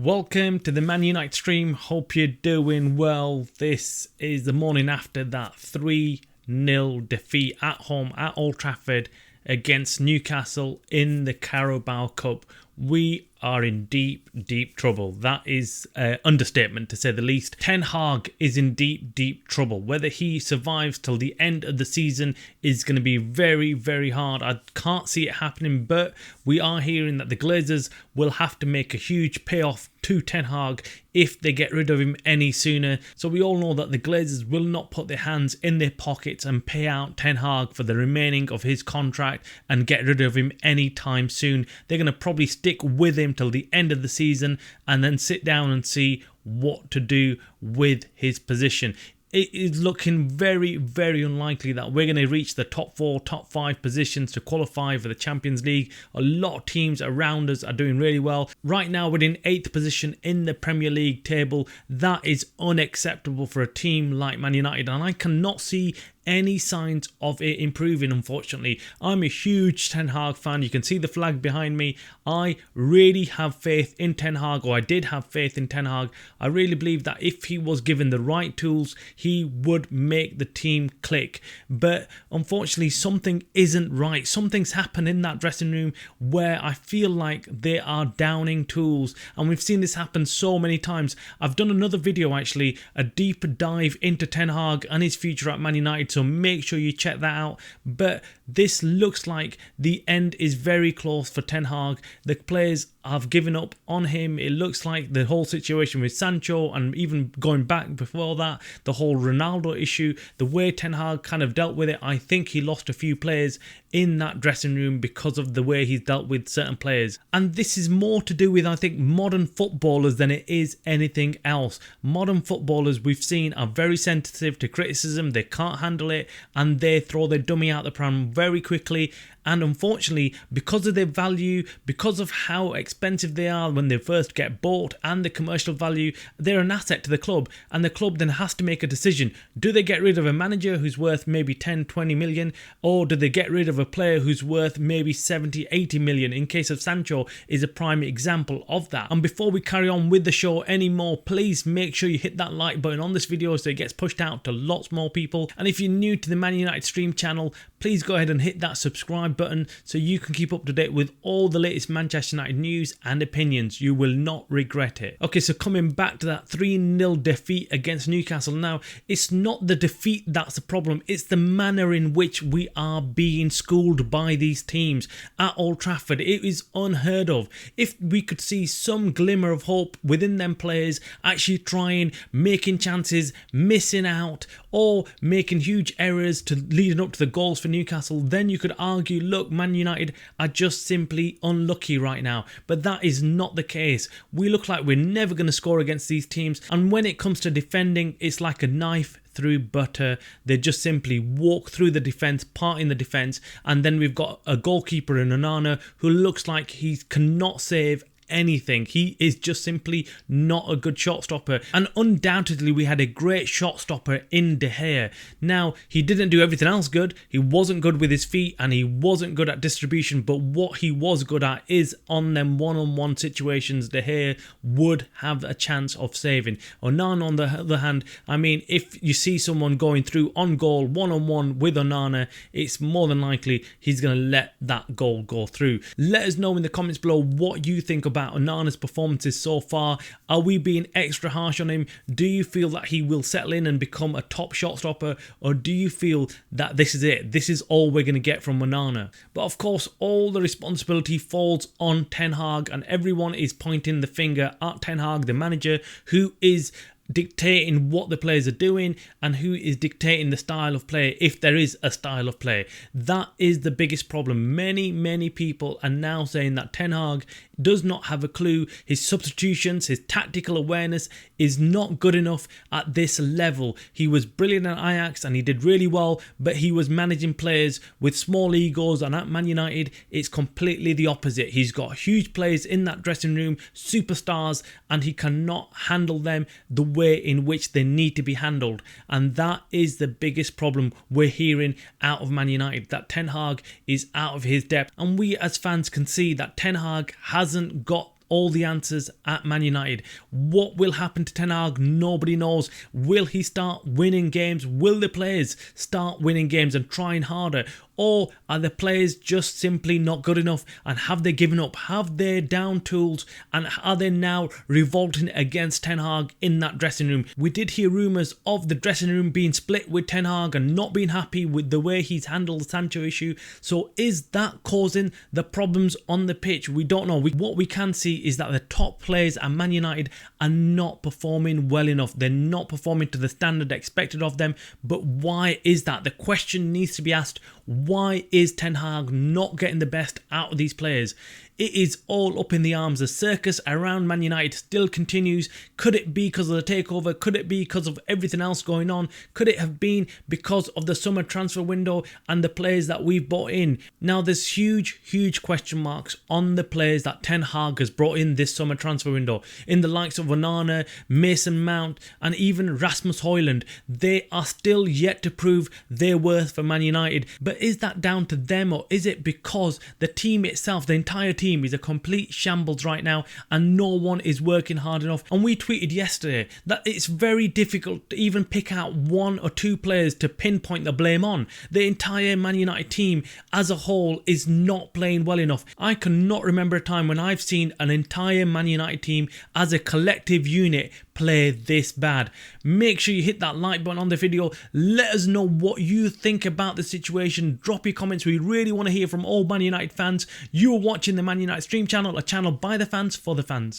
Welcome to the Man United stream. Hope you're doing well. This is the morning after that 3-0 defeat at home at Old Trafford against Newcastle in the Carabao Cup. We are in deep trouble. That is an understatement to say the least. Ten Hag is in deep trouble. Whether he survives till the end of the season is going to be very hard. I can't see it happening, but we are hearing that the Glazers will have to make a huge payoff to Ten Hag if they get rid of him any sooner. So we all know that the Glazers will not put their hands in their pockets and pay out Ten Hag for the remaining of his contract and get rid of him anytime soon. They're going to probably stick with him till the end of the season and then sit down and see what to do with his position. It is looking very unlikely that we're going to reach the top 4, top 5 positions to qualify for the Champions League. A lot of teams around us are doing really well. Right now we're in 8th position in the Premier League table. That is unacceptable for a team like Man United, and I cannot see any signs of it improving, unfortunately. I'm a huge Ten Hag fan. You can see the flag behind me. I really have faith in Ten Hag, or I did have faith in Ten Hag. I really believe that if he was given the right tools, he would make the team click. But unfortunately, something isn't right. Something's happened in that dressing room where I feel like they are downing tools, and we've seen this happen so many times. I've done another video, actually, a deeper dive into Ten Hag and his future at Man United, so make sure you check that out. But this looks like the end is very close for Ten Hag. The players have given up on him. It looks like the whole situation with Sancho, and even going back before that, the whole Ronaldo issue, the way Ten Hag kind of dealt with it, I think he lost a few players in that dressing room because of the way he's dealt with certain players. And this is more to do with, I think, modern footballers than it is anything else. Modern footballers, we've seen, are very sensitive to criticism. They can't handle it and they throw their dummy out the pram very quickly. And unfortunately, because of their value, because of how expensive they are when they first get bought, and the commercial value, they're an asset to the club. And the club then has to make a decision. Do they get rid of a manager who's worth maybe 10, 20 million? Or do they get rid of a player who's worth maybe 70, 80 million? In case of Sancho is a prime example of that. And before we carry on with the show anymore, please make sure you hit that like button on this video so it gets pushed out to lots more people. And if you're new to the Man United stream channel, please go ahead and hit that subscribe button so you can keep up to date with all the latest Manchester United news and opinions. You will not regret it. Okay, so coming back to that 3-0 defeat against Newcastle. Now, it's not the defeat that's the problem. It's the manner in which we are being schooled by these teams at Old Trafford. It is unheard of. If we could see some glimmer of hope within them players actually trying, making chances, missing out, or making huge errors to leading up to the goals for Newcastle, then you could argue, look, Man United are just simply unlucky right now. But that is not the case. We look like we're never going to score against these teams, and when it comes to defending, it's like a knife through butter. They just simply walk through the defence, parting the defence, and then we've got a goalkeeper in Onana who looks like he cannot save anything. He is just simply not a good shot stopper, and undoubtedly we had a great shot stopper in De Gea. Now, he didn't do everything else good. He wasn't good with his feet and he wasn't good at distribution, but what he was good at is on them one-on-one situations De Gea would have a chance of saving. Onana, on the other hand, I mean, if you see someone going through on goal one-on-one with Onana, it's more than likely he's going to let that goal go through. Let us know in the comments below what you think about Onana's performances so far. Are we being extra harsh on him? Do you feel that he will settle in and become a top shot stopper, or do you feel that this is it? This is all we're going to get from Onana? But of course, all the responsibility falls on Ten Hag, and everyone is pointing the finger at Ten Hag, the manager, who is dictating what the players are doing and who is dictating the style of play, if there is a style of play. That is the biggest problem. Many people are now saying that Ten Hag does not have a clue. His substitutions, his tactical awareness is not good enough at this level. He was brilliant at Ajax and he did really well, but he was managing players with small egos, and at Man United it's completely the opposite. He's got huge players in that dressing room, superstars, and he cannot handle them the way in which they need to be handled. And that is the biggest problem we're hearing out of Man United, that Ten Hag is out of his depth. And we as fans can see that Ten Hag hasn't got all the answers at Man United. What will happen to Ten Hag? Nobody knows. Will he start winning games? Will the players start winning games and trying harder? Or are the players just simply not good enough, and have they given up? Have they down tools, and are they now revolting against Ten Hag in that dressing room? We did hear rumours of the dressing room being split with Ten Hag and not being happy with the way he's handled the Sancho issue. So is that causing the problems on the pitch? We don't know. What we can see is that the top players at Man United are not performing well enough. They're not performing to the standard expected of them. But why is that? The question needs to be asked. Why is Ten Hag not getting the best out of these players? It is all up in the arms. The circus around Man United still continues. Could it be because of the takeover? Could it be because of everything else going on? Could it have been because of the summer transfer window and the players that we've brought in? Now, there's huge question marks on the players that Ten Hag has brought in this summer transfer window. In the likes of Onana, Mason Mount, and even Rasmus Højlund. They are still yet to prove their worth for Man United. But is that down to them, or is it because the team itself, the entire team, is a complete shambles right now and no one is working hard enough? And we tweeted yesterday that it's very difficult to even pick out one or two players to pinpoint the blame on. The entire Man United team as a whole is not playing well enough. I cannot remember a time when I've seen an entire Man United team as a collective unit play this bad. Make sure you hit that like button on the video. Let us know what you think about the situation. Drop your comments. We really want to hear from all Man United fans. You are watching the Man United Stream channel, a channel by the fans for the fans.